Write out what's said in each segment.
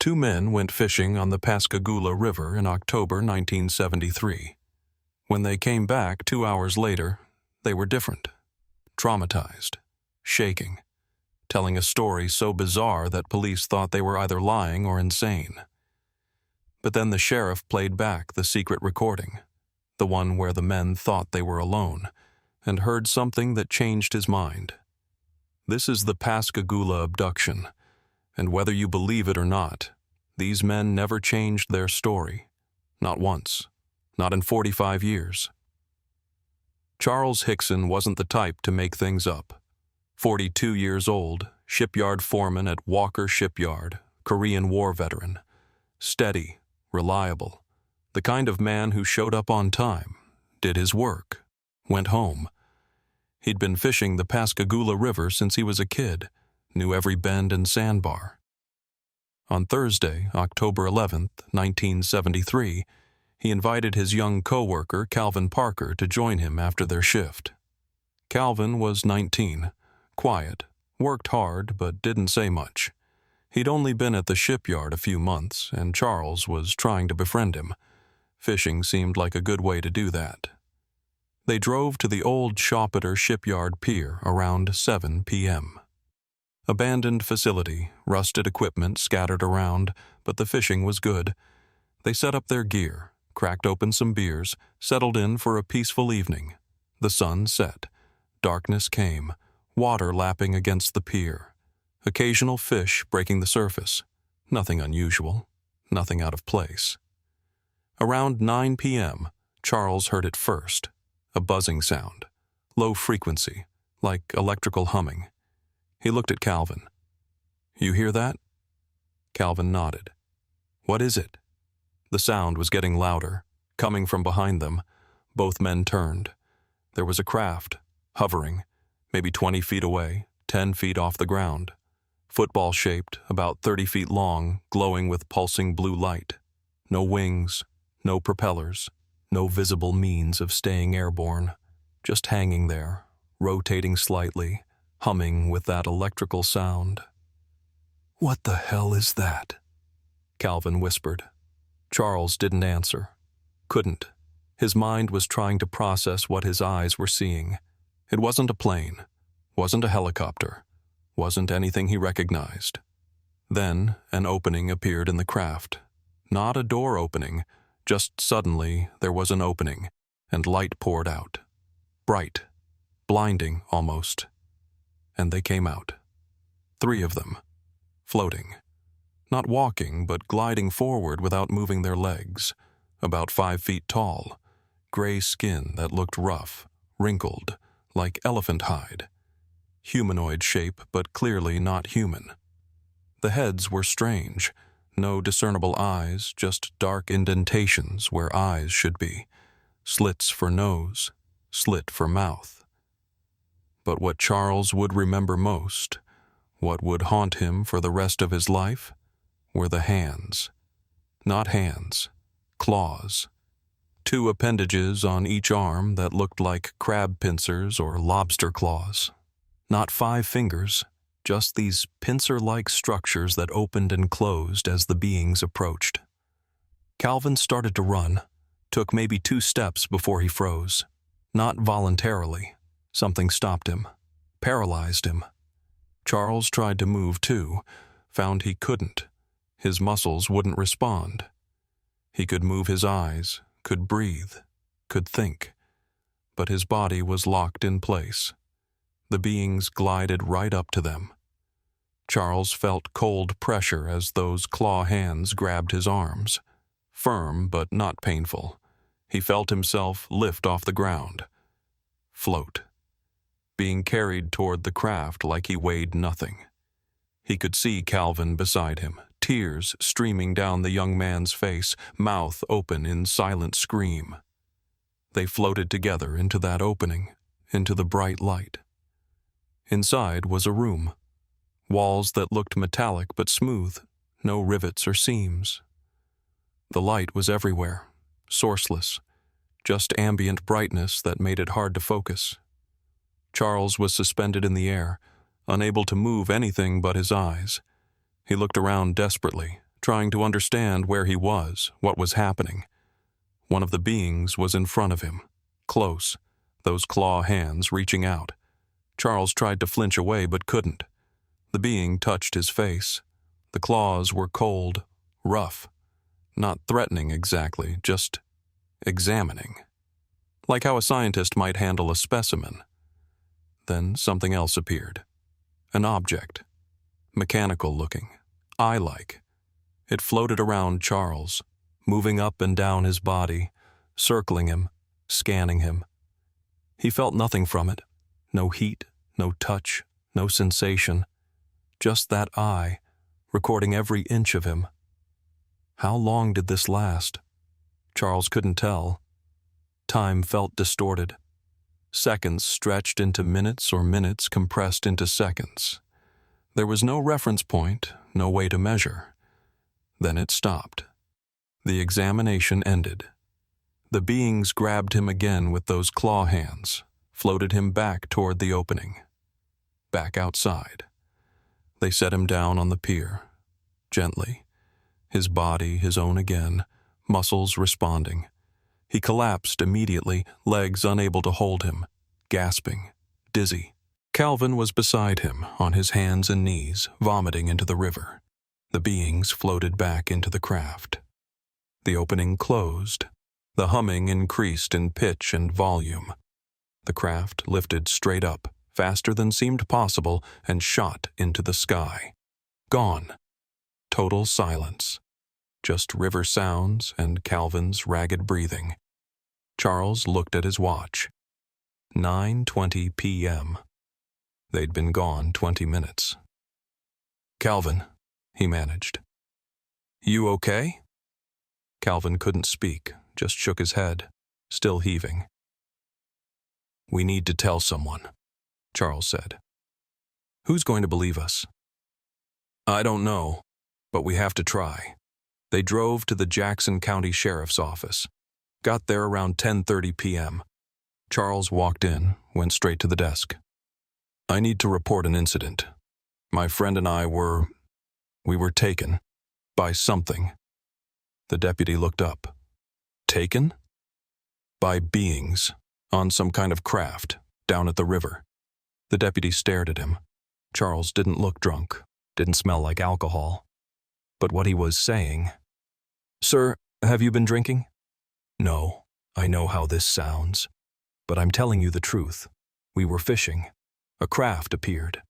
Two men went fishing on the Pascagoula River in October 1973. When they came back 2 hours later, they were different, traumatized, shaking, telling a story so bizarre that police thought they were either lying or insane. But then the sheriff played back the secret recording, the one where the men thought they were alone, and heard something that changed his mind. This is the Pascagoula abduction, and whether you believe it or not, these men never changed their story. Not once. Not in 45 years. Charles Hickson wasn't the type to make things up. 42 years old, shipyard foreman at Walker Shipyard, Korean War veteran. Steady, reliable. The kind of man who showed up on time, did his work, went home. He'd been fishing the Pascagoula River since he was a kid, knew every bend and sandbar. On Thursday, October 11th, 1973, he invited his young co-worker, Calvin Parker, to join him after their shift. Calvin was 19, quiet, worked hard, but didn't say much. He'd only been at the shipyard a few months, and Charles was trying to befriend him. Fishing seemed like a good way to do that. They drove to the old Shoppeter shipyard pier around 7 p.m. Abandoned facility, rusted equipment scattered around, but the fishing was good. They set up their gear, cracked open some beers, settled in for a peaceful evening. The sun set. Darkness came, water lapping against the pier. Occasional fish breaking the surface. Nothing unusual, nothing out of place. Around 9 p.m., Charles heard it first. A buzzing sound, low frequency, like electrical humming. He looked at Calvin. "You hear that?" Calvin nodded. "What is it?" The sound was getting louder, coming from behind them. Both men turned. There was a craft, hovering, maybe 20 feet away, 10 feet off the ground. Football-shaped, about 30 feet long, glowing with pulsing blue light. No wings, no propellers, no visible means of staying airborne. Just hanging there, rotating slightly, humming with that electrical sound. "What the hell is that?" Calvin whispered. Charles didn't answer. Couldn't. His mind was trying to process what his eyes were seeing. It wasn't a plane, wasn't a helicopter, wasn't anything he recognized. Then an opening appeared in the craft. Not a door opening, just suddenly there was an opening, and light poured out. Bright, blinding almost. And they came out. 3 of them, floating. Not walking, but gliding forward without moving their legs. About 5 feet tall. Gray skin that looked rough, wrinkled, like elephant hide. Humanoid shape, but clearly not human. The heads were strange. No discernible eyes, just dark indentations where eyes should be. Slits for nose, slit for mouth. But what Charles would remember most, what would haunt him for the rest of his life, were the hands. Not hands, claws. 2 appendages on each arm that looked like crab pincers or lobster claws. Not 5 fingers, just these pincer-like structures that opened and closed as the beings approached. Calvin started to run, took maybe 2 steps before he froze. Not voluntarily. Something stopped him, paralyzed him. Charles tried to move too, found he couldn't. His muscles wouldn't respond. He could move his eyes, could breathe, could think, but his body was locked in place. The beings glided right up to them. Charles felt cold pressure as those claw hands grabbed his arms. Firm but not painful. He felt himself lift off the ground. Float. Being carried toward the craft like he weighed nothing. He could see Calvin beside him, tears streaming down the young man's face, mouth open in silent scream. They floated together into that opening, into the bright light. Inside was a room. Walls that looked metallic but smooth, no rivets or seams. The light was everywhere, sourceless, just ambient brightness that made it hard to focus. Charles was suspended in the air, unable to move anything but his eyes. He looked around desperately, trying to understand where he was, what was happening. One of the beings was in front of him, close, those claw hands reaching out. Charles tried to flinch away but couldn't. The being touched his face. The claws were cold, rough, not threatening exactly, just examining. Like how a scientist might handle a specimen. Then something else appeared. An object. Mechanical looking, eye-like. It floated around Charles, moving up and down his body, circling him, scanning him. He felt nothing from it. No heat, no touch, no sensation. Just that eye, recording every inch of him. How long did this last? Charles couldn't tell. Time felt distorted. Seconds stretched into minutes or minutes compressed into seconds. There was no reference point, no way to measure. Then it stopped. The examination ended. The beings grabbed him again with those claw hands, floated him back toward the opening. Back outside. They set him down on the pier, gently. His body his own again, muscles responding. He collapsed immediately, legs unable to hold him, gasping, dizzy. Calvin was beside him, on his hands and knees, vomiting into the river. The beings floated back into the craft. The opening closed. The humming increased in pitch and volume. The craft lifted straight up, faster than seemed possible, and shot into the sky. Gone. Total silence. Just river sounds and Calvin's ragged breathing. Charles looked at his watch. 9:20 p.m. They'd been gone 20 minutes. "Calvin," he managed. "You okay?" Calvin couldn't speak, just shook his head, still heaving. "We need to tell someone," Charles said. "Who's going to believe us?" "I don't know, but we have to try." They drove to the Jackson County Sheriff's Office. Got there around 10:30 p.m. Charles walked in, went straight to the desk. "I need to report an incident. My friend and I were taken by something." The deputy looked up. "Taken?" "By beings, on some kind of craft, down at the river." The deputy stared at him. Charles didn't look drunk, didn't smell like alcohol. But what he was saying... "Sir, have you been drinking?" "No, I know how this sounds. But I'm telling you the truth. We were fishing. A craft appeared.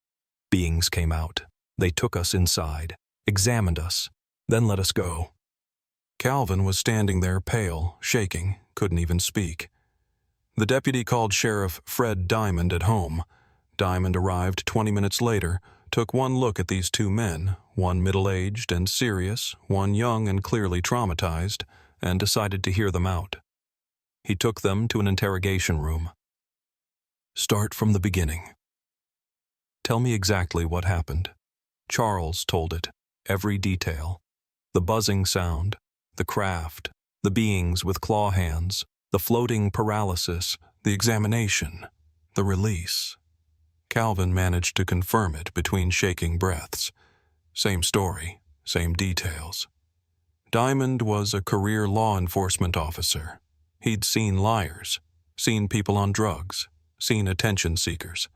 Beings came out. They took us inside, examined us, then let us go." Calvin was standing there pale, shaking, couldn't even speak. The deputy called Sheriff Fred Diamond at home. Diamond arrived 20 minutes later, took one look at these two men, one middle-aged and serious, one young and clearly traumatized, and decided to hear them out. He took them to an interrogation room. "Start from the beginning. Tell me exactly what happened." Charles told it, every detail. The buzzing sound, the craft, the beings with claw hands, the floating paralysis, the examination, the release. Calvin managed to confirm it between shaking breaths. Same story, same details. Diamond was a career law enforcement officer. He'd seen liars, seen people on drugs, seen attention seekers.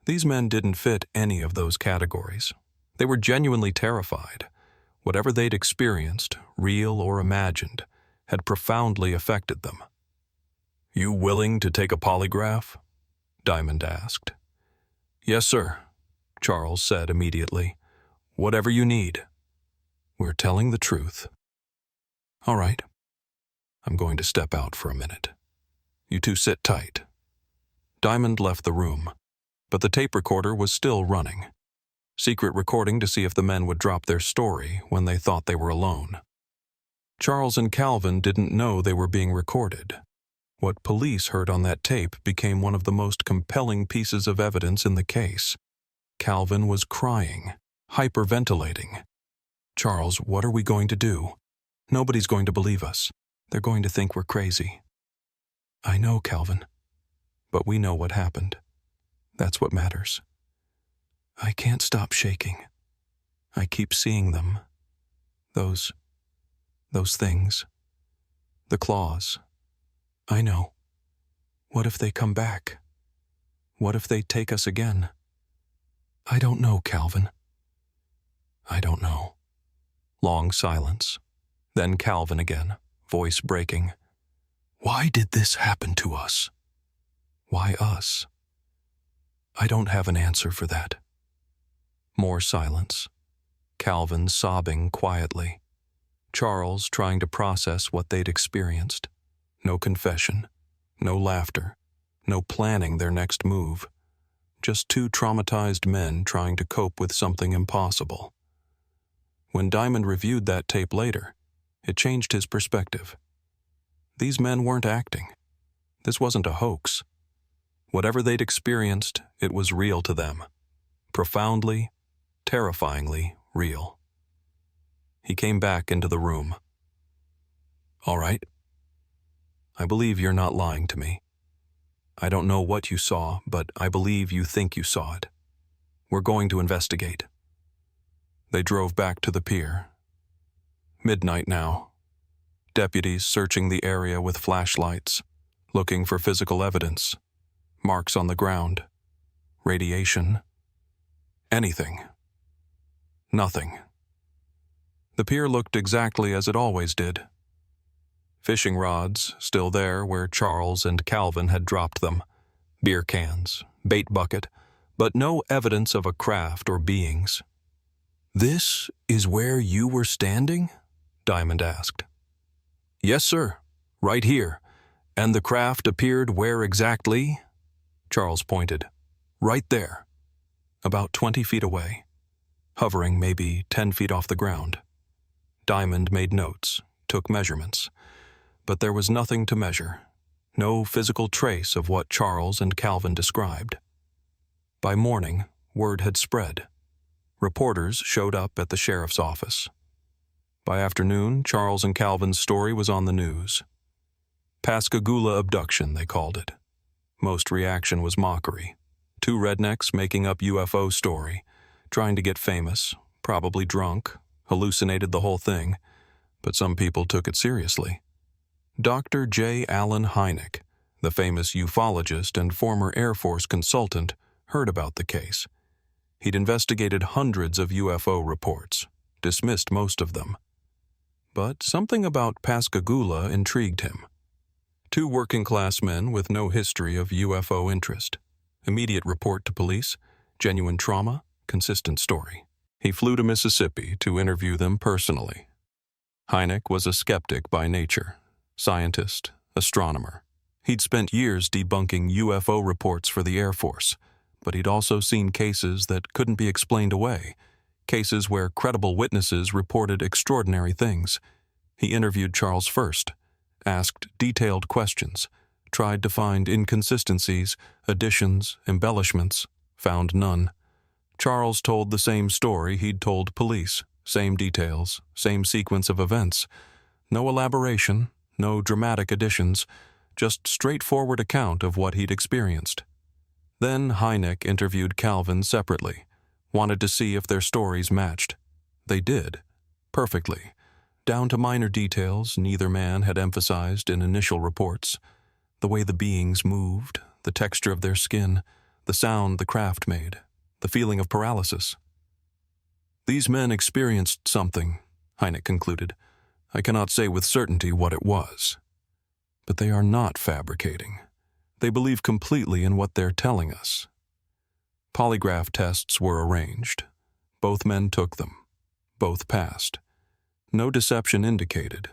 These men didn't fit any of those categories. They were genuinely terrified. Whatever they'd experienced, real or imagined, had profoundly affected them. "You willing to take a polygraph?" Diamond asked. "Yes, sir," Charles said immediately. "Whatever you need. We're telling the truth." "All right. I'm going to step out for a minute. You two sit tight." Diamond left the room, but the tape recorder was still running. Secret recording to see if the men would drop their story when they thought they were alone. Charles and Calvin didn't know they were being recorded. What police heard on that tape became one of the most compelling pieces of evidence in the case. Calvin was crying, hyperventilating. "Charles, what are we going to do? Nobody's going to believe us. They're going to think we're crazy." "I know, Calvin. But we know what happened. That's what matters. I can't stop shaking. I keep seeing them. Those things. The claws. I know. What if they come back? What if they take us again? I don't know, Calvin. I don't know. Long silence. Then Calvin again, voice breaking. Why did this happen to us? Why us? I don't have an answer for that. More silence. Calvin sobbing quietly. Charles trying to process what they'd experienced. No confession, no laughter, no planning their next move. Just two traumatized men trying to cope with something impossible. When Diamond reviewed that tape later, it changed his perspective. These men weren't acting. This wasn't a hoax. Whatever they'd experienced, it was real to them. Profoundly, terrifyingly real. He came back into the room. All right. I believe you're not lying to me. I don't know what you saw, but I believe you think you saw it. We're going to investigate. They drove back to the pier. Midnight now. Deputies searching the area with flashlights, looking for physical evidence, marks on the ground, radiation, anything. Nothing. The pier looked exactly as it always did. Fishing rods still there where Charles and Calvin had dropped them, beer cans, bait bucket, but no evidence of a craft or beings. This is where you were standing? Diamond asked. Yes, sir. Right here. And the craft appeared where exactly? Charles pointed. Right there. About 20 feet away. Hovering maybe 10 feet off the ground. Diamond made notes, took measurements. But there was nothing to measure. No physical trace of what Charles and Calvin described. By morning, word had spread. Reporters showed up at the sheriff's office. By afternoon, Charles and Calvin's story was on the news. Pascagoula abduction, they called it. Most reaction was mockery. Two rednecks making up UFO story, trying to get famous, probably drunk, hallucinated the whole thing, but some people took it seriously. Dr. J. Allen Hynek, the famous ufologist and former Air Force consultant, heard about the case. He'd investigated hundreds of UFO reports, dismissed most of them. But something about Pascagoula intrigued him. Two working-class men with no history of UFO interest. Immediate report to police, genuine trauma, consistent story. He flew to Mississippi to interview them personally. Hynek was a skeptic by nature, scientist, astronomer. He'd spent years debunking UFO reports for the Air Force, but he'd also seen cases that couldn't be explained away, cases where credible witnesses reported extraordinary things. He interviewed Charles first, asked detailed questions, tried to find inconsistencies, additions, embellishments, found none. Charles told the same story he'd told police, same details, same sequence of events. No elaboration, no dramatic additions, just straightforward account of what he'd experienced. Then Hynek interviewed Calvin separately, wanted to see if their stories matched. They did, perfectly, down to minor details neither man had emphasized in initial reports. The way the beings moved, the texture of their skin, the sound the craft made, the feeling of paralysis. These men experienced something, Hynek concluded. I cannot say with certainty what it was. But they are not fabricating. They believe completely in what they're telling us. Polygraph tests were arranged. Both men took them. Both passed. No deception indicated.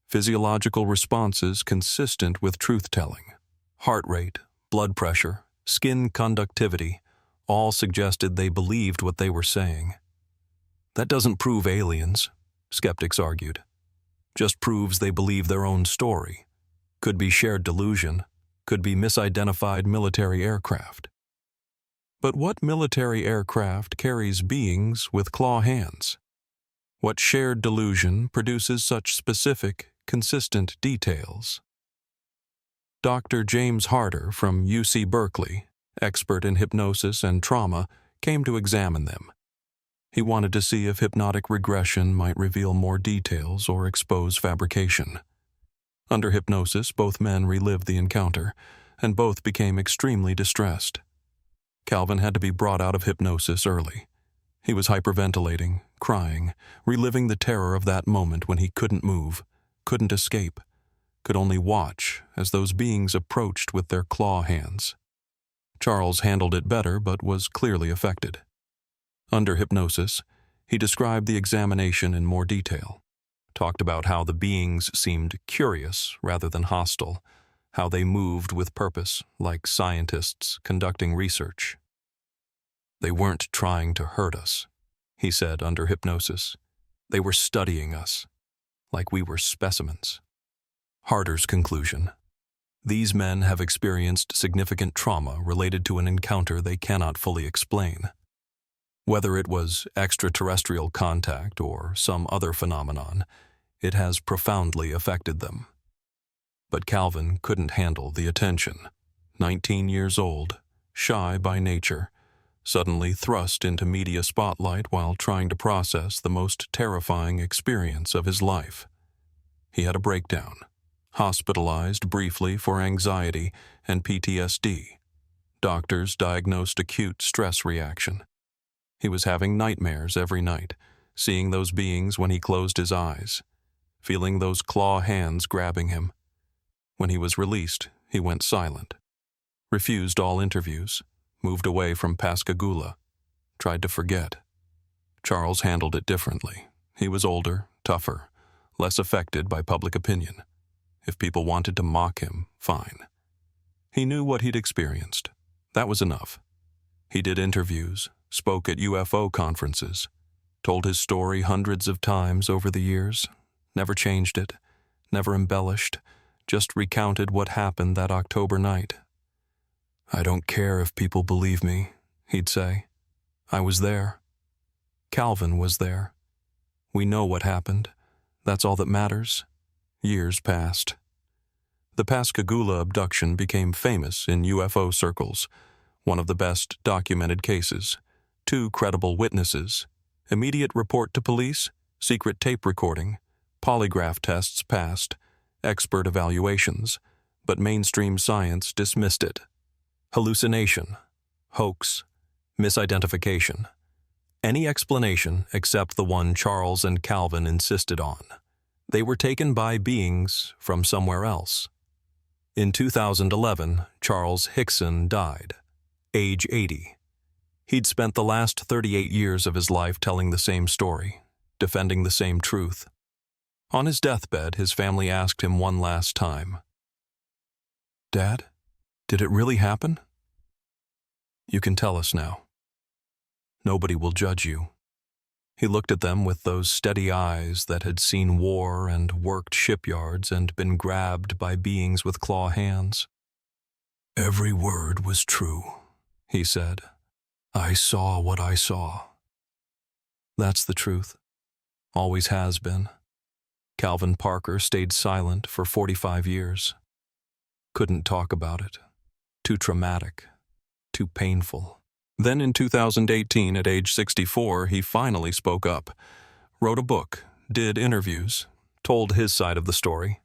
Physiological responses consistent with truth-telling. Heart rate, blood pressure, skin conductivity, all suggested they believed what they were saying. That doesn't prove aliens, skeptics argued. Just proves they believe their own story. Could be shared delusion, could be misidentified military aircraft. But what military aircraft carries beings with claw hands? What shared delusion produces such specific, consistent details? Dr. James Harder from UC Berkeley, expert in hypnosis and trauma, came to examine them. He wanted to see if hypnotic regression might reveal more details or expose fabrication. Under hypnosis, both men relived the encounter, and both became extremely distressed. Calvin had to be brought out of hypnosis early. He was hyperventilating, crying, reliving the terror of that moment when he couldn't move, couldn't escape, could only watch as those beings approached with their claw hands. Charles handled it better but was clearly affected. Under hypnosis, he described the examination in more detail, talked about how the beings seemed curious rather than hostile, how they moved with purpose, like scientists conducting research. They weren't trying to hurt us, he said under hypnosis. They were studying us, like we were specimens. Harder's conclusion: these men have experienced significant trauma related to an encounter they cannot fully explain. Whether it was extraterrestrial contact or some other phenomenon, it has profoundly affected them. But Calvin couldn't handle the attention. 19 years old, shy by nature, suddenly thrust into media spotlight while trying to process the most terrifying experience of his life. He had a breakdown, hospitalized briefly for anxiety and PTSD. Doctors diagnosed acute stress reaction. He was having nightmares every night, seeing those beings when he closed his eyes, feeling those claw hands grabbing him. When he was released, he went silent, refused all interviews, moved away from Pascagoula, tried to forget. Charles handled it differently. He was older, tougher, less affected by public opinion. If people wanted to mock him, fine. He knew what he'd experienced. That was enough. He did interviews, spoke at UFO conferences, told his story hundreds of times over the years, never changed it, never embellished, just recounted what happened that October night. I don't care if people believe me, he'd say. I was there. Calvin was there. We know what happened. That's all that matters. Years passed. The Pascagoula abduction became famous in UFO circles, one of the best documented cases, 2 credible witnesses, immediate report to police, secret tape recording, polygraph tests passed, expert evaluations, but mainstream science dismissed it. Hallucination, hoax, misidentification. Any explanation except the one Charles and Calvin insisted on. They were taken by beings from somewhere else. In 2011, Charles Hickson died, age 80. He'd spent the last 38 years of his life telling the same story, defending the same truth. On his deathbed, his family asked him one last time, "Dad, did it really happen? You can tell us now. Nobody will judge you." He looked at them with those steady eyes that had seen war and worked shipyards and been grabbed by beings with claw hands. "Every word was true," he said. "I saw what I saw." That's the truth. Always has been. Calvin Parker stayed silent for 45 years. Couldn't talk about it. Too traumatic. Too painful. Then in 2018, at age 64, he finally spoke up, wrote a book, did interviews, told his side of the story.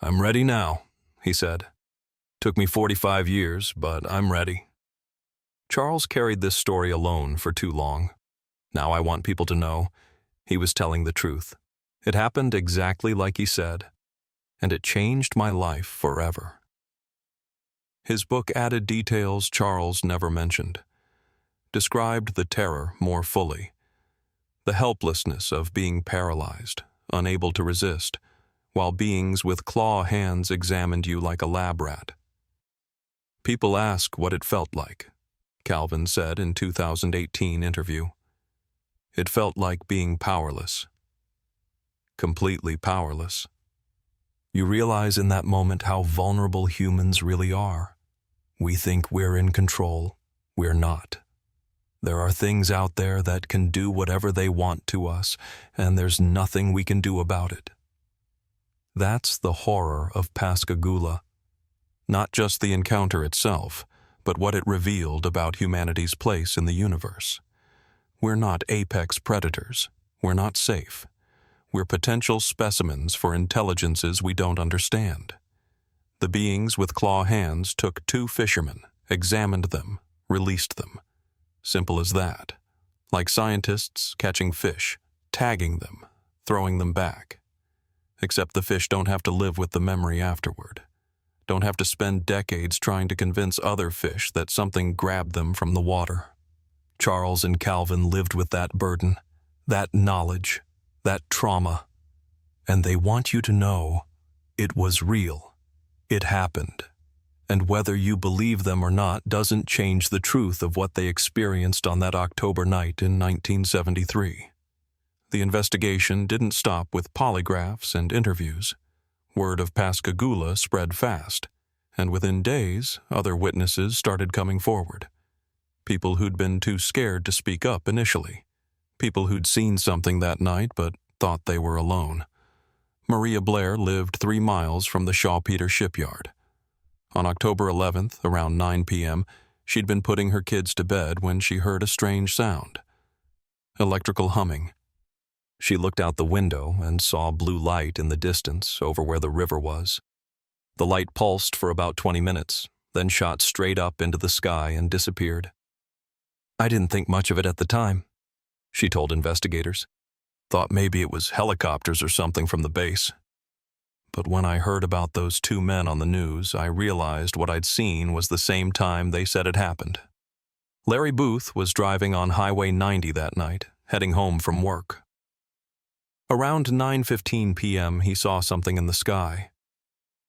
"I'm ready now," he said. "Took me 45 years, but I'm ready." Charles carried this story alone for too long. Now I want people to know he was telling the truth. It happened exactly like he said, and it changed my life forever. His book added details Charles never mentioned, described the terror more fully, the helplessness of being paralyzed, unable to resist, while beings with claw hands examined you like a lab rat. People ask what it felt like, Calvin said in 2018 interview. It felt like being powerless. Completely powerless. You realize in that moment how vulnerable humans really are. We think we're in control. We're not. There are things out there that can do whatever they want to us, and there's nothing we can do about it. That's the horror of Pascagoula. Not just the encounter itself, but what it revealed about humanity's place in the universe. We're not apex predators. We're not safe. We're potential specimens for intelligences we don't understand. The beings with claw hands took 2 fishermen, examined them, released them. Simple as that. Like scientists catching fish, tagging them, throwing them back. Except the fish don't have to live with the memory afterward. Don't have to spend decades trying to convince other fish that something grabbed them from the water. Charles and Calvin lived with that burden, that knowledge, that trauma. And they want you to know it was real. It happened. And whether you believe them or not doesn't change the truth of what they experienced on that October night in 1973. The investigation didn't stop with polygraphs and interviews. Word of Pascagoula spread fast, and within days, other witnesses started coming forward. People who'd been too scared to speak up initially. People who'd seen something that night but thought they were alone. Maria Blair lived 3 miles from the Shawpeter shipyard. On October 11th, around 9 p.m., she'd been putting her kids to bed when she heard a strange sound. Electrical humming. She looked out the window and saw blue light in the distance over where the river was. The light pulsed for about 20 minutes, then shot straight up into the sky and disappeared. "I didn't think much of it at the time," she told investigators. "Thought maybe it was helicopters or something from the base. But when I heard about those 2 men on the news, I realized what I'd seen was the same time they said it happened." Larry Booth was driving on Highway 90 that night, heading home from work. Around 9:15 p.m., he saw something in the sky.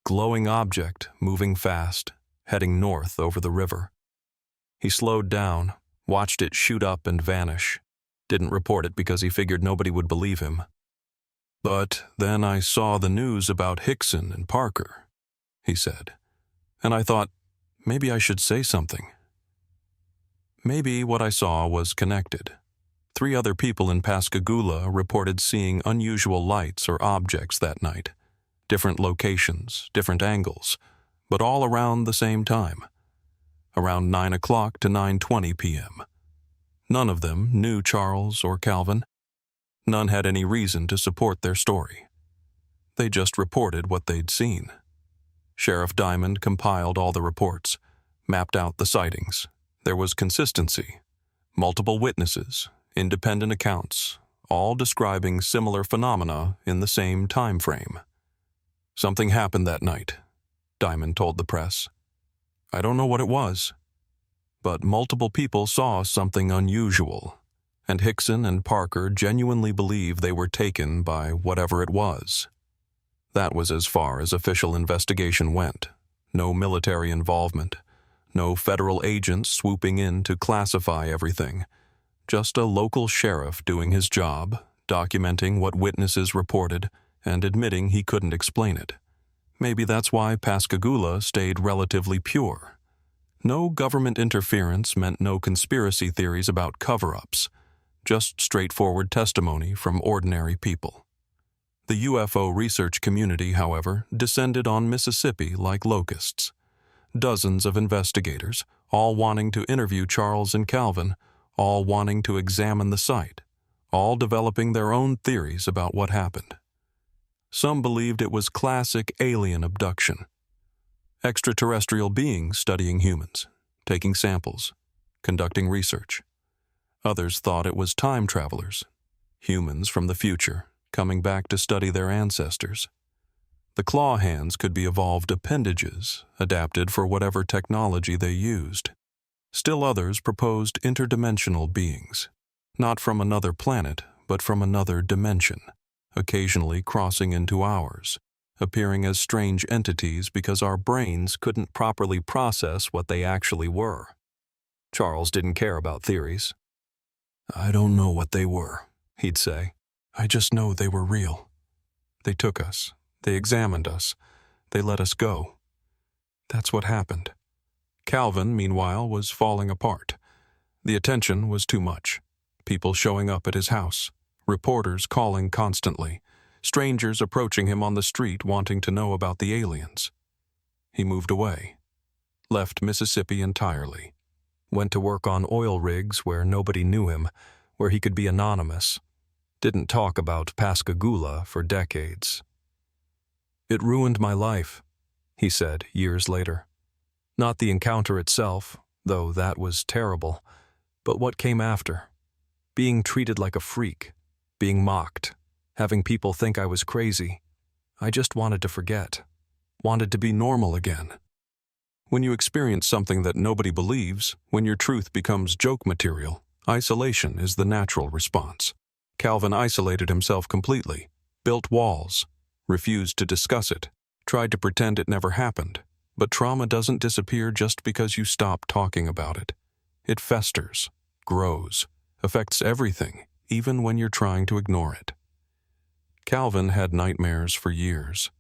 Glowing object, moving fast, heading north over the river. He slowed down, watched it shoot up and vanish. Didn't report it because he figured nobody would believe him. "But then I saw the news about Hickson and Parker," he said, "and I thought, maybe I should say something." Maybe what I saw was connected. 3 other people in Pascagoula reported seeing unusual lights or objects that night. Different locations, different angles, but all around the same time. Around 9 o'clock to 9:20 p.m. None of them knew Charles or Calvin. None had any reason to support their story. They just reported what they'd seen. Sheriff Diamond compiled all the reports, mapped out the sightings. There was consistency. Multiple witnesses, independent accounts, all describing similar phenomena in the same time frame. "Something happened that night," Diamond told the press. "I don't know what it was, but multiple people saw something unusual, and Hickson and Parker genuinely believe they were taken by whatever it was." That was as far as official investigation went. No military involvement. No federal agents swooping in to classify everything. Just a local sheriff doing his job, documenting what witnesses reported, and admitting he couldn't explain it. Maybe that's why Pascagoula stayed relatively pure. No government interference meant no conspiracy theories about cover-ups, just straightforward testimony from ordinary people. The UFO research community, however, descended on Mississippi like locusts. Dozens of investigators, all wanting to interview Charles and Calvin, all wanting to examine the site, all developing their own theories about what happened. Some believed it was classic alien abduction. Extraterrestrial beings studying humans, taking samples, conducting research. Others thought it was time travelers, humans from the future, coming back to study their ancestors. The claw hands could be evolved appendages, adapted for whatever technology they used. Still others proposed interdimensional beings, not from another planet, but from another dimension, occasionally crossing into ours, appearing as strange entities because our brains couldn't properly process what they actually were. Charles didn't care about theories. "I don't know what they were," he'd say. "I just know they were real. They took us. They examined us. They let us go. That's what happened." Calvin, meanwhile, was falling apart. The attention was too much. People showing up at his house, reporters calling constantly, strangers approaching him on the street wanting to know about the aliens. He moved away, left Mississippi entirely, went to work on oil rigs where nobody knew him, where he could be anonymous. Didn't talk about Pascagoula for decades. "It ruined my life," he said years later. Not the encounter itself, though that was terrible, but what came after. Being treated like a freak, being mocked, having people think I was crazy. I just wanted to forget, wanted to be normal again. When you experience something that nobody believes, when your truth becomes joke material, isolation is the natural response. Calvin isolated himself completely, built walls, refused to discuss it, tried to pretend it never happened. But trauma doesn't disappear just because you stop talking about it. It festers, grows, affects everything, even when you're trying to ignore it. Calvin had nightmares for years.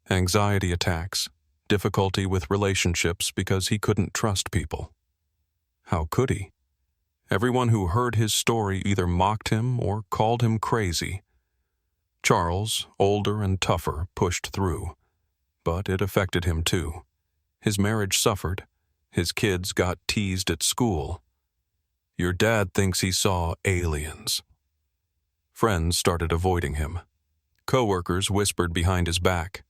Anxiety attacks, difficulty with relationships because he couldn't trust people. How could he? Everyone who heard his story either mocked him or called him crazy. Charles, older and tougher, pushed through. But it affected him too. His marriage suffered. His kids got teased at school. "Your dad thinks he saw aliens." Friends started avoiding him. Coworkers whispered behind his back.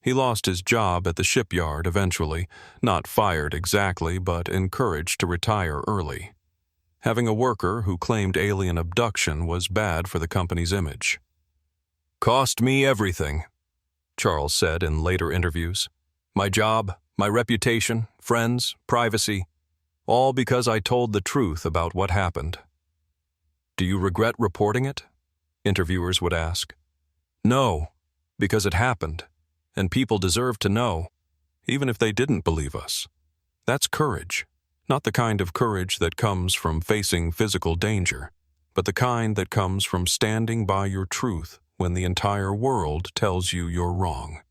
He lost his job at the shipyard eventually, not fired exactly, but encouraged to retire early. Having a worker who claimed alien abduction was bad for the company's image. "Cost me everything," Charles said in later interviews. "My job, my reputation, friends, privacy, all because I told the truth about what happened." "Do you regret reporting it?" interviewers would ask. "No, because it happened, and people deserve to know, even if they didn't believe us." That's courage, not the kind of courage that comes from facing physical danger, but the kind that comes from standing by your truth when the entire world tells you you're wrong.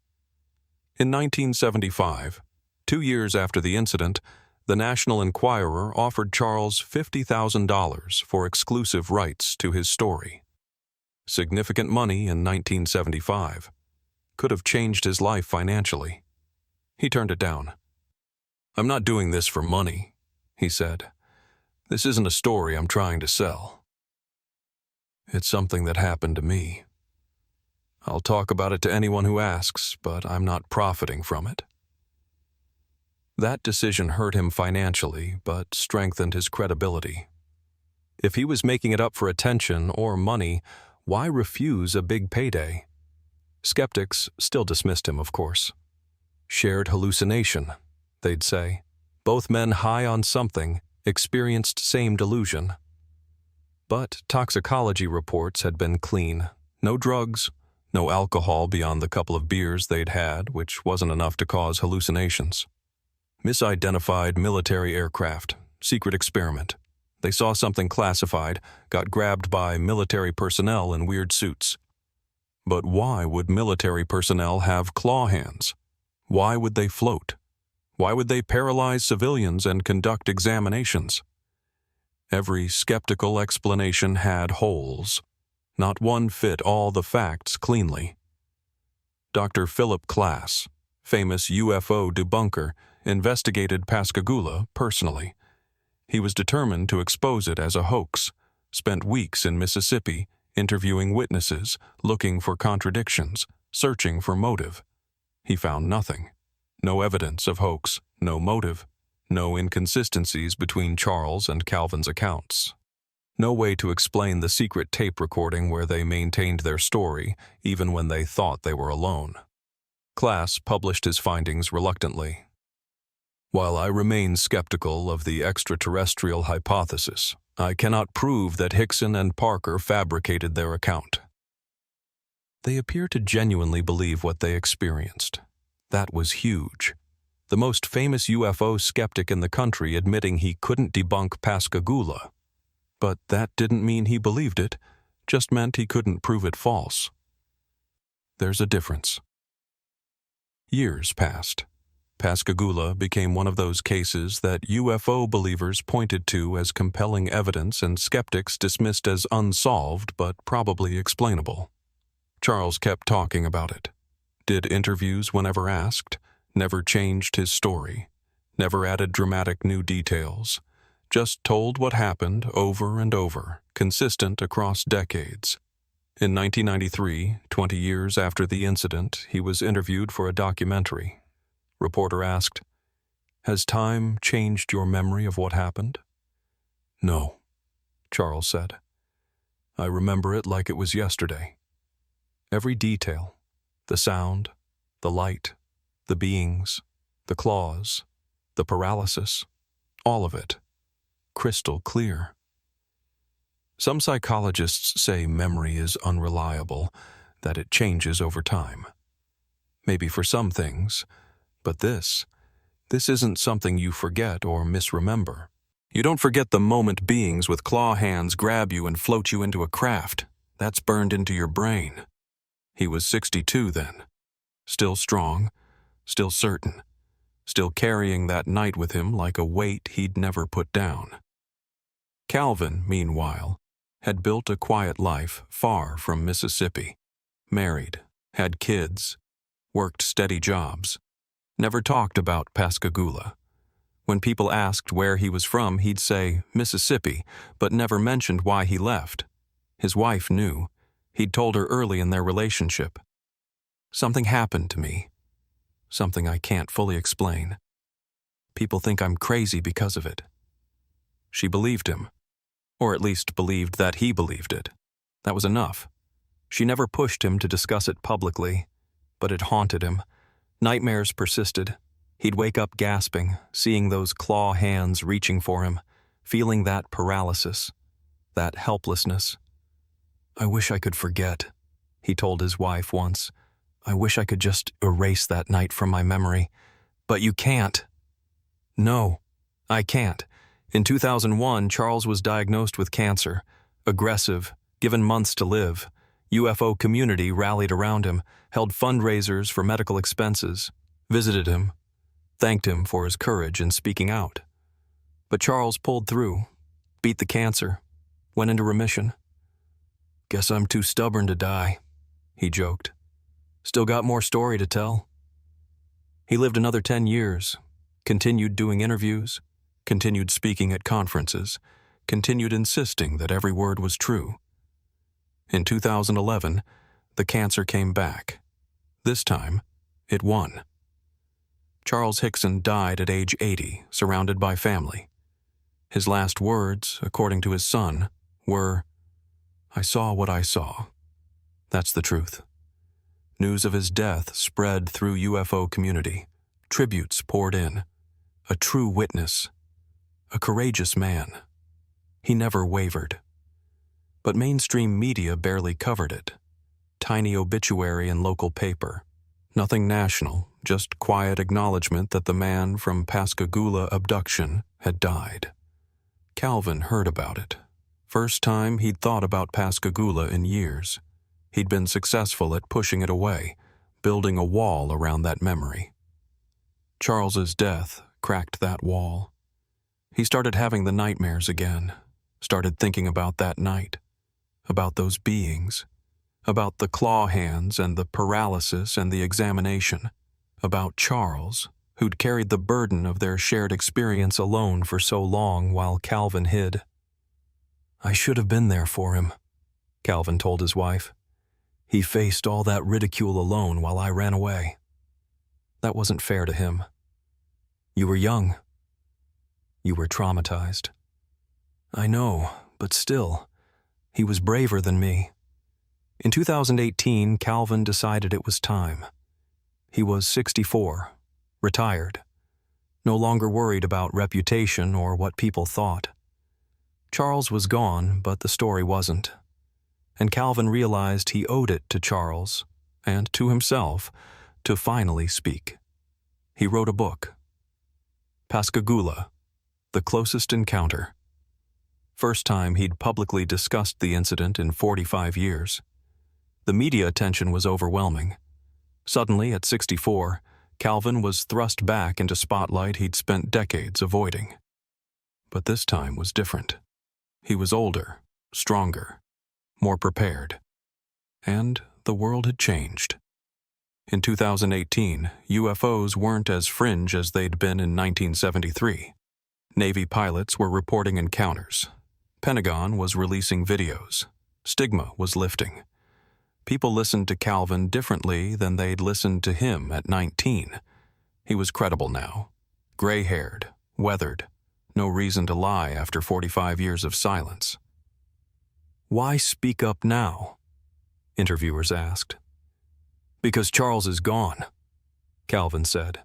In 1975, 2 years after the incident, the National Enquirer offered Charles $50,000 for exclusive rights to his story. Significant money in 1975. Could have changed his life financially. He turned it down. "I'm not doing this for money," he said. "This isn't a story I'm trying to sell. It's something that happened to me. I'll talk about it to anyone who asks, but I'm not profiting from it." That decision hurt him financially, but strengthened his credibility. If he was making it up for attention or money, why refuse a big payday? Skeptics still dismissed him, of course. Shared hallucination, they'd say. Both men high on something experienced same delusion. But toxicology reports had been clean. No drugs, no alcohol beyond the couple of beers they'd had, which wasn't enough to cause hallucinations. Misidentified military aircraft, secret experiment. They saw something classified, got grabbed by military personnel in weird suits. But why would military personnel have claw hands? Why would they float? Why would they paralyze civilians and conduct examinations? Every skeptical explanation had holes. Not one fit all the facts cleanly. Dr. Philip Klass, famous UFO debunker, investigated Pascagoula personally. He was determined to expose it as a hoax, spent weeks in Mississippi interviewing witnesses, looking for contradictions, searching for motive. He found nothing. No evidence of hoax, no motive, no inconsistencies between Charles and Calvin's accounts. No way to explain the secret tape recording where they maintained their story, even when they thought they were alone. Klass published his findings reluctantly. "While I remain skeptical of the extraterrestrial hypothesis, I cannot prove that Hickson and Parker fabricated their account." They appear to genuinely believe what they experienced. That was huge. The most famous UFO skeptic in the country admitting he couldn't debunk Pascagoula. But that didn't mean he believed it, just meant he couldn't prove it false. There's a difference. Years passed. Pascagoula became one of those cases that UFO believers pointed to as compelling evidence and skeptics dismissed as unsolved but probably explainable. Charles kept talking about it. Did interviews whenever asked, never changed his story, never added dramatic new details, just told what happened over and over, consistent across decades. In 1993, 20 years after the incident, he was interviewed for a documentary. Reporter asked, "Has time changed your memory of what happened?" "No," Charles said. "I remember it like it was yesterday. Every detail, the sound, the light, the beings, the claws, the paralysis, all of it, crystal clear." Some psychologists say memory is unreliable, that it changes over time. Maybe for some things, but this isn't something you forget or misremember. You don't forget the moment beings with claw hands grab you and float you into a craft. That's burned into your brain. He was 62 then, still strong, still certain, still carrying that night with him like a weight he'd never put down. Calvin, meanwhile, had built a quiet life far from Mississippi, married, had kids, worked steady jobs, never talked about Pascagoula. When people asked where he was from, he'd say Mississippi, but never mentioned why he left. His wife knew. He'd told her early in their relationship. "Something happened to me. Something I can't fully explain. People think I'm crazy because of it." She believed him, or at least believed that he believed it. That was enough. She never pushed him to discuss it publicly, but it haunted him. Nightmares persisted. He'd wake up gasping, seeing those claw hands reaching for him, feeling that paralysis, that helplessness. "I wish I could forget," he told his wife once. "I wish I could just erase that night from my memory. But you can't." "No, I can't." In 2001, Charles was diagnosed with cancer, aggressive, given months to live. UFO community rallied around him, held fundraisers for medical expenses, visited him, thanked him for his courage in speaking out. But Charles pulled through, beat the cancer, went into remission. "Guess I'm too stubborn to die," he joked. "Still got more story to tell." He lived another 10 years, continued doing interviews, continued speaking at conferences, continued insisting that every word was true. In 2011, the cancer came back. This time, it won. Charles Hickson died at age 80, surrounded by family. His last words, according to his son, were, "I saw what I saw." That's the truth. News of his death spread through UFO community. Tributes poured in. A true witness. A courageous man. He never wavered. But mainstream media barely covered it. Tiny obituary in local paper. Nothing national, just quiet acknowledgement that the man from Pascagoula Abduction had died. Calvin heard about it. First time he'd thought about Pascagoula in years. He'd been successful at pushing it away, building a wall around that memory. Charles's death cracked that wall. He started having the nightmares again, started thinking about that night, about those beings, about the claw hands and the paralysis and the examination, about Charles, who'd carried the burden of their shared experience alone for so long while Calvin hid. "I should have been there for him," Calvin told his wife. "He faced all that ridicule alone while I ran away. That wasn't fair to him. You were young. You were traumatized." "I know, but still, he was braver than me." In 2018, Calvin decided it was time. He was 64, retired, no longer worried about reputation or what people thought. Charles was gone, but the story wasn't. And Calvin realized he owed it to Charles, and to himself, to finally speak. He wrote a book. Pascagoula, The Closest Encounter. First time he'd publicly discussed the incident in 45 years. The media attention was overwhelming. Suddenly, at 64, Calvin was thrust back into spotlight he'd spent decades avoiding. But this time was different. He was older, stronger, more prepared. And the world had changed. In 2018, UFOs weren't as fringe as they'd been in 1973. Navy pilots were reporting encounters. Pentagon was releasing videos. Stigma was lifting. People listened to Calvin differently than they'd listened to him at 19. He was credible now. Gray-haired, weathered. No reason to lie after 45 years of silence. "Why speak up now?" interviewers asked. "Because Charles is gone," Calvin said.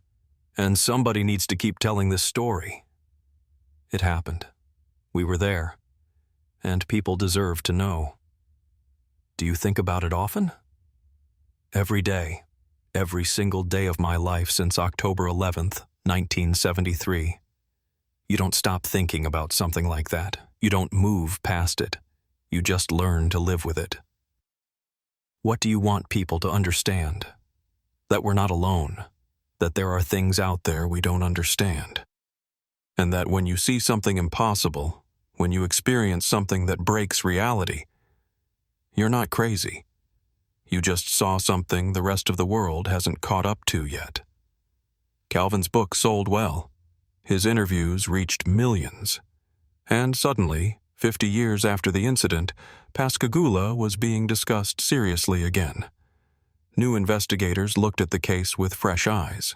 "And somebody needs to keep telling this story." It happened. We were there. And people deserve to know. Do you think about it often? Every day. Every single day of my life since October 11th, 1973. You don't stop thinking about something like that. You don't move past it. You just learn to live with it. What do you want people to understand? That we're not alone. That there are things out there we don't understand. And that when you see something impossible, when you experience something that breaks reality, you're not crazy. You just saw something the rest of the world hasn't caught up to yet. Calvin's book sold well. His interviews reached millions. And suddenly, 50 years after the incident, Pascagoula was being discussed seriously again. New investigators looked at the case with fresh eyes,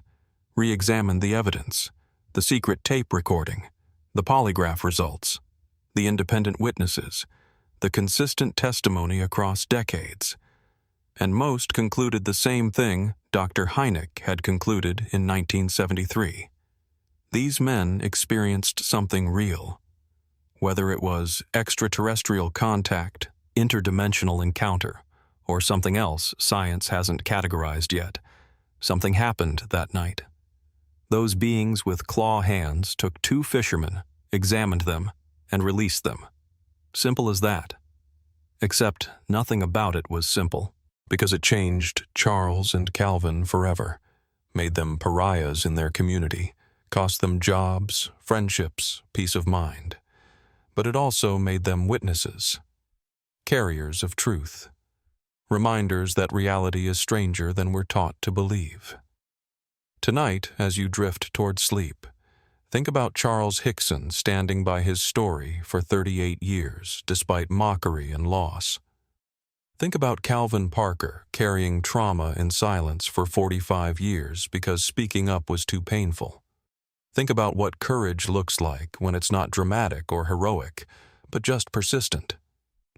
re-examined the evidence, the secret tape recording, the polygraph results, the independent witnesses, the consistent testimony across decades. And most concluded the same thing Dr. Hynek had concluded in 1973. These men experienced something real. Whether it was extraterrestrial contact, interdimensional encounter, or something else science hasn't categorized yet, something happened that night. Those beings with claw hands took two fishermen, examined them, and released them. Simple as that. Except nothing about it was simple, because it changed Charles and Calvin forever, made them pariahs in their community, cost them jobs, friendships, peace of mind. But it also made them witnesses, carriers of truth, reminders that reality is stranger than we're taught to believe. Tonight, as you drift toward sleep, think about Charles Hickson standing by his story for 38 years, despite mockery and loss. Think about Calvin Parker carrying trauma in silence for 45 years because speaking up was too painful. Think about what courage looks like when it's not dramatic or heroic, but just persistent.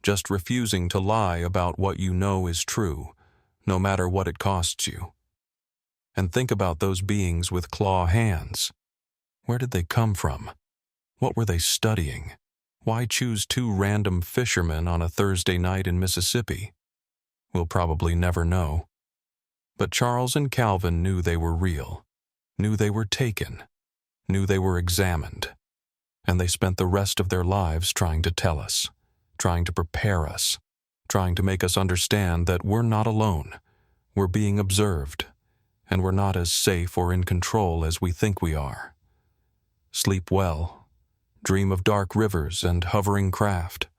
Just refusing to lie about what you know is true, no matter what it costs you. And think about those beings with claw hands. Where did they come from? What were they studying? Why choose two random fishermen on a Thursday night in Mississippi? We'll probably never know. But Charles and Calvin knew they were real, knew they were taken, knew they were examined. And they spent the rest of their lives trying to tell us, trying to prepare us, trying to make us understand that we're not alone, we're being observed, and we're not as safe or in control as we think we are. Sleep well. Dream of dark rivers and hovering craft,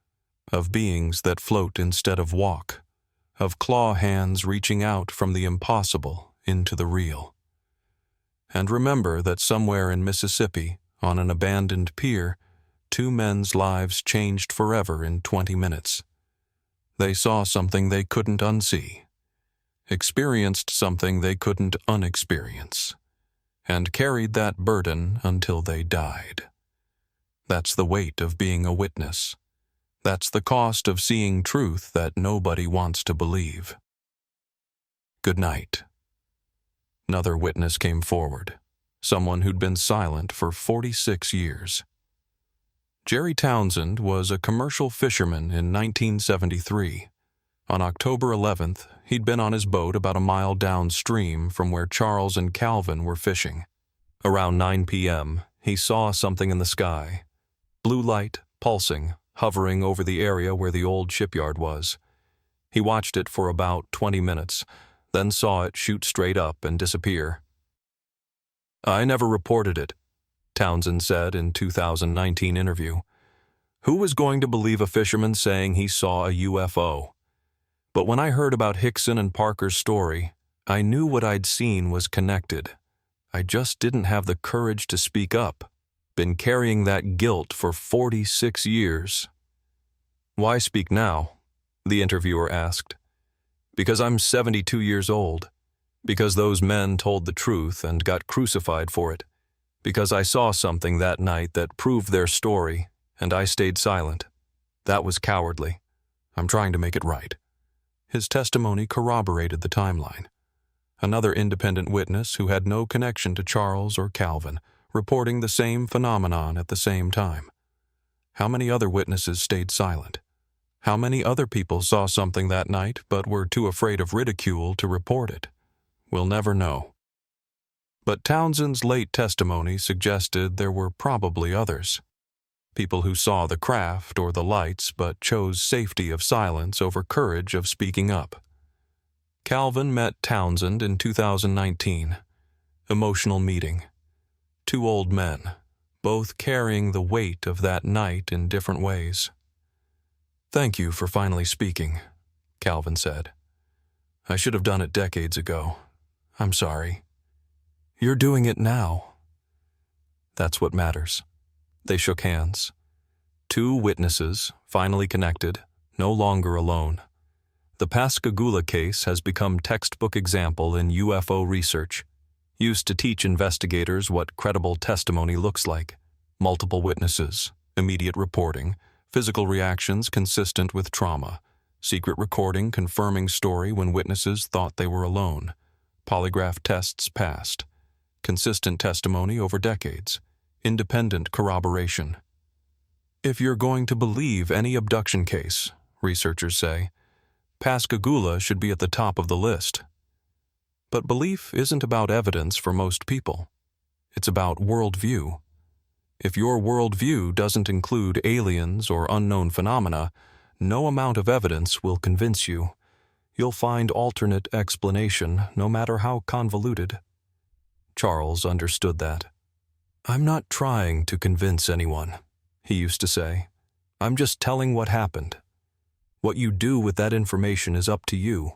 of beings that float instead of walk, of claw hands reaching out from the impossible into the real. And remember that somewhere in Mississippi, on an abandoned pier, two men's lives changed forever in 20 minutes. They saw something they couldn't unsee, experienced something they couldn't unexperience, and carried that burden until they died. That's the weight of being a witness. That's the cost of seeing truth that nobody wants to believe. Good night. Another witness came forward, someone who'd been silent for 46 years. Jerry Townsend was a commercial fisherman in 1973. On October 11th, he'd been on his boat about a mile downstream from where Charles and Calvin were fishing. Around 9 p.m., he saw something in the sky. Blue light, pulsing, hovering over the area where the old shipyard was. He watched it for about 20 minutes, then saw it shoot straight up and disappear. "I never reported it," Townsend said in 2019 interview. "Who was going to believe a fisherman saying he saw a UFO? But when I heard about Hickson and Parker's story, I knew what I'd seen was connected. I just didn't have the courage to speak up. Been carrying that guilt for 46 years. Why speak now? The interviewer asked. Because I'm 72 years old. Because those men told the truth and got crucified for it. Because I saw something that night that proved their story, and I stayed silent. That was cowardly. I'm trying to make it right. His testimony corroborated the timeline. Another independent witness who had no connection to Charles or Calvin, reporting the same phenomenon at the same time. How many other witnesses stayed silent? How many other people saw something that night but were too afraid of ridicule to report it? We'll never know. But Townsend's late testimony suggested there were probably others. People who saw the craft or the lights but chose safety of silence over courage of speaking up. Calvin met Townsend in 2019. Emotional meeting. Two old men, both carrying the weight of that night in different ways. "Thank you for finally speaking," Calvin said. "I should have done it decades ago. I'm sorry." "You're doing it now." That's what matters. They shook hands. Two witnesses, finally connected, no longer alone. The Pascagoula case has become textbook example in UFO research, used to teach investigators what credible testimony looks like. Multiple witnesses, immediate reporting, physical reactions consistent with trauma, secret recording confirming story when witnesses thought they were alone, polygraph tests passed, consistent testimony over decades, independent corroboration. If you're going to believe any abduction case, researchers say, Pascagoula should be at the top of the list. But belief isn't about evidence for most people. It's about worldview. If your worldview doesn't include aliens or unknown phenomena, no amount of evidence will convince you. You'll find alternate explanation, no matter how convoluted. Charles understood that. "I'm not trying to convince anyone," he used to say. "I'm just telling what happened. What you do with that information is up to you.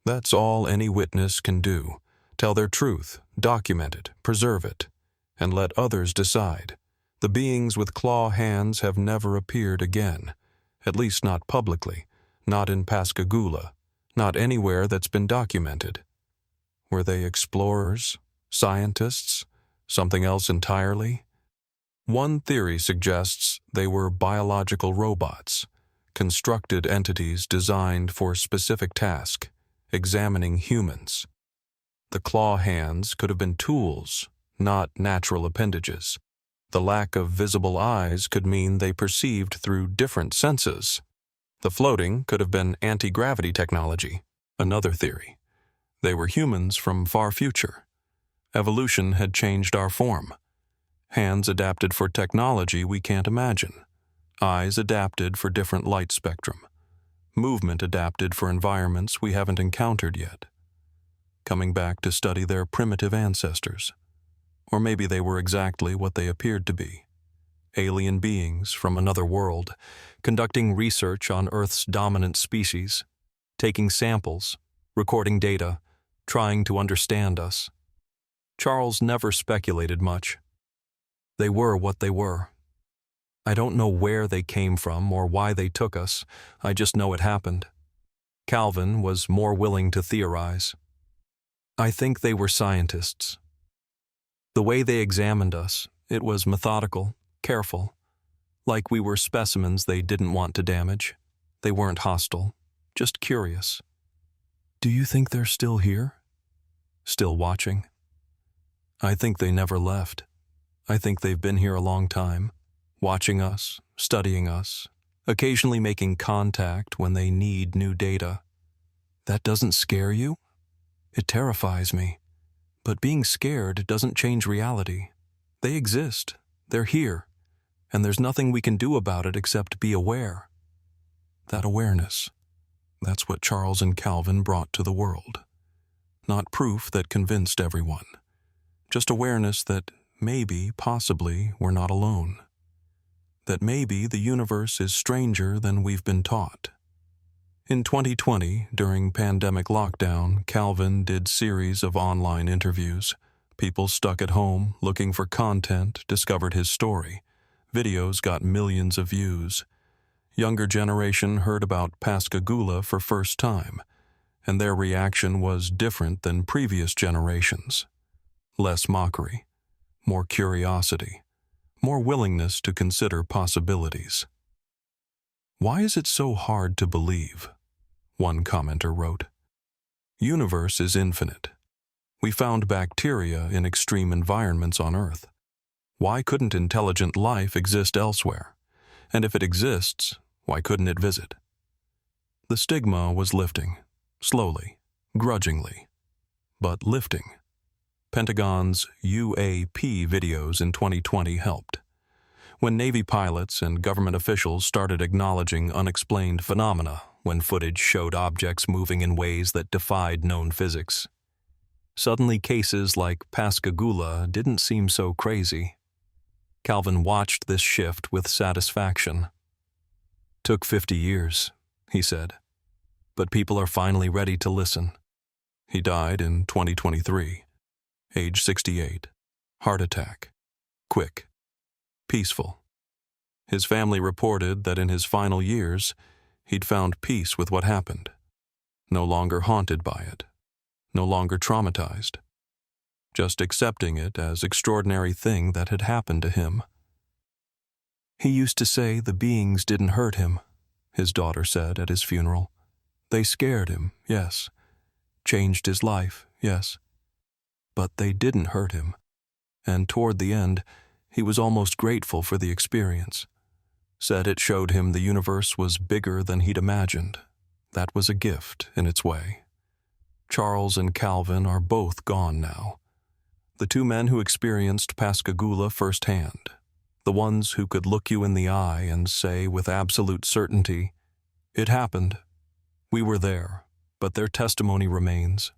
That's all any witness can do. Tell their truth, document it, preserve it, and let others decide. The beings with claw hands have never appeared again, at least not publicly, not in Pascagoula, not anywhere that's been documented. Were they explorers, scientists, something else entirely? One theory suggests they were biological robots, constructed entities designed for a specific task, examining humans. The claw hands could have been tools, not natural appendages. The lack of visible eyes could mean they perceived through different senses. The floating could have been anti-gravity technology, another theory. They were humans from far future. Evolution had changed our form. Hands adapted for technology we can't imagine. Eyes adapted for different light spectrum. Movement adapted for environments we haven't encountered yet. Coming back to study their primitive ancestors. Or maybe they were exactly what they appeared to be. Alien beings from another world, conducting research on Earth's dominant species, taking samples, recording data, trying to understand us. Charles never speculated much. They were what they were. I don't know where they came from or why they took us. I just know it happened. Calvin was more willing to theorize. I think they were scientists. The way they examined us, it was methodical, careful, like we were specimens they didn't want to damage. They weren't hostile, just curious. Do you think they're still here? Still watching? I think they never left. I think they've been here a long time, watching us, studying us, occasionally making contact when they need new data. That doesn't scare you? It terrifies me. But being scared doesn't change reality. They exist, they're here, and there's nothing we can do about it except be aware. That awareness, that's what Charles and Calvin brought to the world. Not proof that convinced everyone, just awareness that maybe, possibly, we're not alone. That maybe the universe is stranger than we've been taught. In 2020, during pandemic lockdown, Calvin did series of online interviews, People stuck at home, looking for content, discovered his story. Videos got millions of views. Younger generation heard about Pascagoula for first time, and their reaction was different than previous generations. Less mockery, more curiosity, more willingness to consider possibilities. "Why is it so hard to believe?" one commenter wrote. "Universe is infinite. We found bacteria in extreme environments on Earth. Why couldn't intelligent life exist elsewhere? And if it exists, why couldn't it visit?" The stigma was lifting, slowly, grudgingly, but lifting. Pentagon's UAP videos in 2020 helped. When Navy pilots and government officials started acknowledging unexplained phenomena, when footage showed objects moving in ways that defied known physics, suddenly cases like Pascagoula didn't seem so crazy. Calvin watched this shift with satisfaction. "Took 50 years," he said, "but people are finally ready to listen." He died in 2023, age 68, heart attack, quick, peaceful. His family reported that in his final years, he'd found peace with what happened, no longer haunted by it, no longer traumatized, just accepting it as extraordinary thing that had happened to him. "He used to say the beings didn't hurt him," his daughter said at his funeral. "They scared him, yes. Changed his life, yes. But they didn't hurt him. And toward the end, he was almost grateful for the experience. Said it showed him the universe was bigger than he'd imagined. That was a gift in its way." Charles and Calvin are both gone now. The two men who experienced Pascagoula firsthand. The ones who could look you in the eye and say with absolute certainty, "It happened. We were there," but their testimony remains.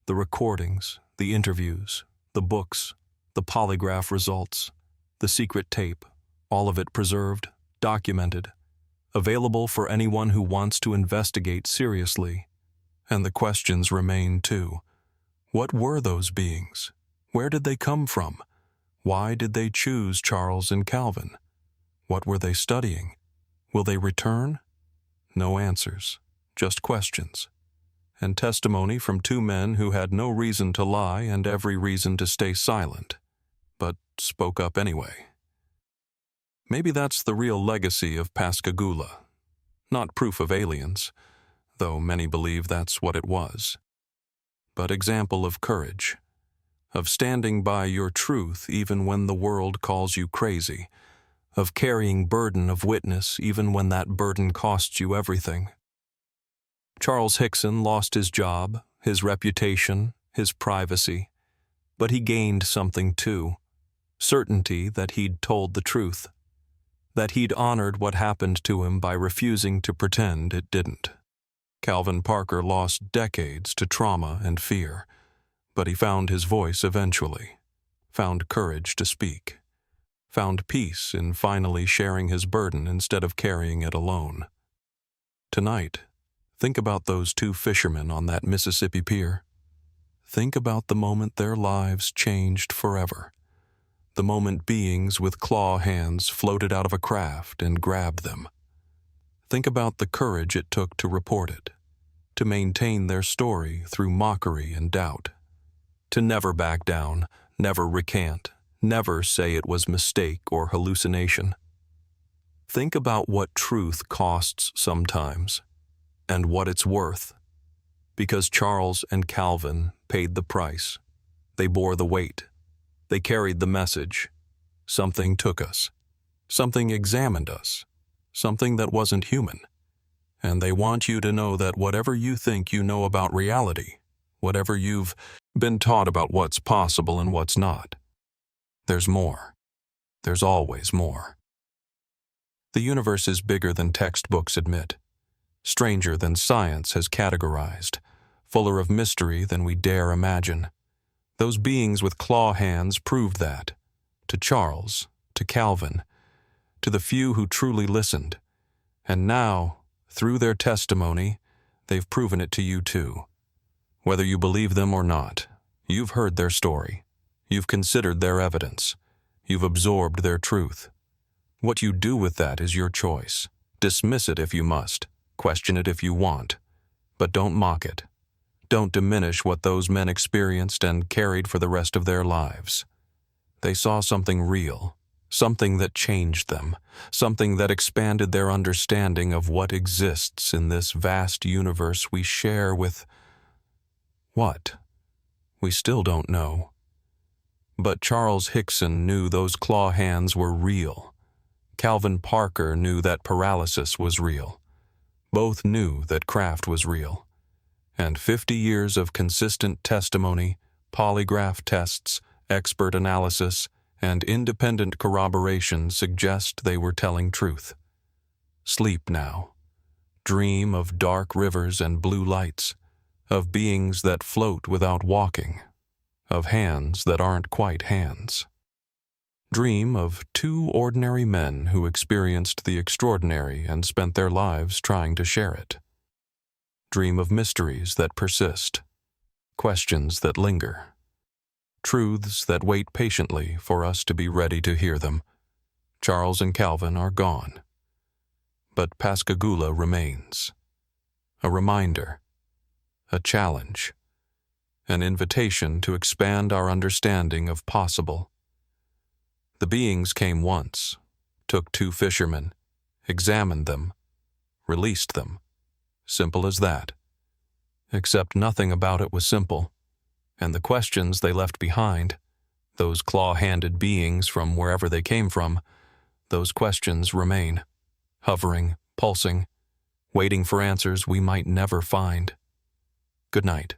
The recordings, the interviews, the books, the polygraph results, the secret tape, all of it preserved, documented, available for anyone who wants to investigate seriously. And the questions remain too. What were those beings? Where did they come from? Why did they choose Charles and Calvin? What were they studying? Will they return? No answers, just questions. And testimony from two men who had no reason to lie and every reason to stay silent, but spoke up anyway. Maybe that's the real legacy of Pascagoula. Not proof of aliens, though many believe that's what it was, but example of courage, of standing by your truth even when the world calls you crazy, of carrying burden of witness even when that burden costs you everything. Charles Hickson lost his job, his reputation, his privacy, but he gained something too, certainty that he'd told the truth, that he'd honored what happened to him by refusing to pretend it didn't. Calvin Parker lost decades to trauma and fear, but he found his voice eventually, found courage to speak, found peace in finally sharing his burden instead of carrying it alone. Tonight, think about those two fishermen on that Mississippi pier. Think about the moment their lives changed forever, the moment beings with claw hands floated out of a craft and grabbed them. Think about the courage it took to report it, to maintain their story through mockery and doubt, to never back down, never recant, never say it was mistake or hallucination. Think about what truth costs sometimes, and what it's worth, because Charles and Calvin paid the price. They bore the weight. They carried the message. Something took us. Something examined us. Something that wasn't human. And they want you to know that whatever you think you know about reality, whatever you've been taught about what's possible and what's not, there's more. There's always more. The universe is bigger than textbooks admit, stranger than science has categorized, fuller of mystery than we dare imagine. Those beings with claw hands proved that, to Charles, to Calvin, to the few who truly listened. And now, through their testimony, they've proven it to you too. Whether you believe them or not, you've heard their story. You've considered their evidence. You've absorbed their truth. What you do with that is your choice. Dismiss it if you must. Question it if you want. But don't mock it. Don't diminish what those men experienced and carried for the rest of their lives. They saw something real, something that changed them, something that expanded their understanding of what exists in this vast universe we share with... what? We still don't know. But Charles Hickson knew those claw hands were real. Calvin Parker knew that paralysis was real. Both knew that craft was real. And 50 years of consistent testimony, polygraph tests, expert analysis, and independent corroboration suggest they were telling truth. Sleep now. Dream of dark rivers and blue lights, of beings that float without walking, of hands that aren't quite hands. Dream of two ordinary men who experienced the extraordinary and spent their lives trying to share it. Dream of mysteries that persist, questions that linger, truths that wait patiently for us to be ready to hear them. Charles and Calvin are gone, but Pascagoula remains. A reminder, a challenge, an invitation to expand our understanding of possible. The beings came once, took two fishermen, examined them, released them. Simple as that. Except nothing about it was simple, and the questions they left behind, those claw-handed beings from wherever they came from, those questions remain, hovering, pulsing, waiting for answers we might never find. Good night.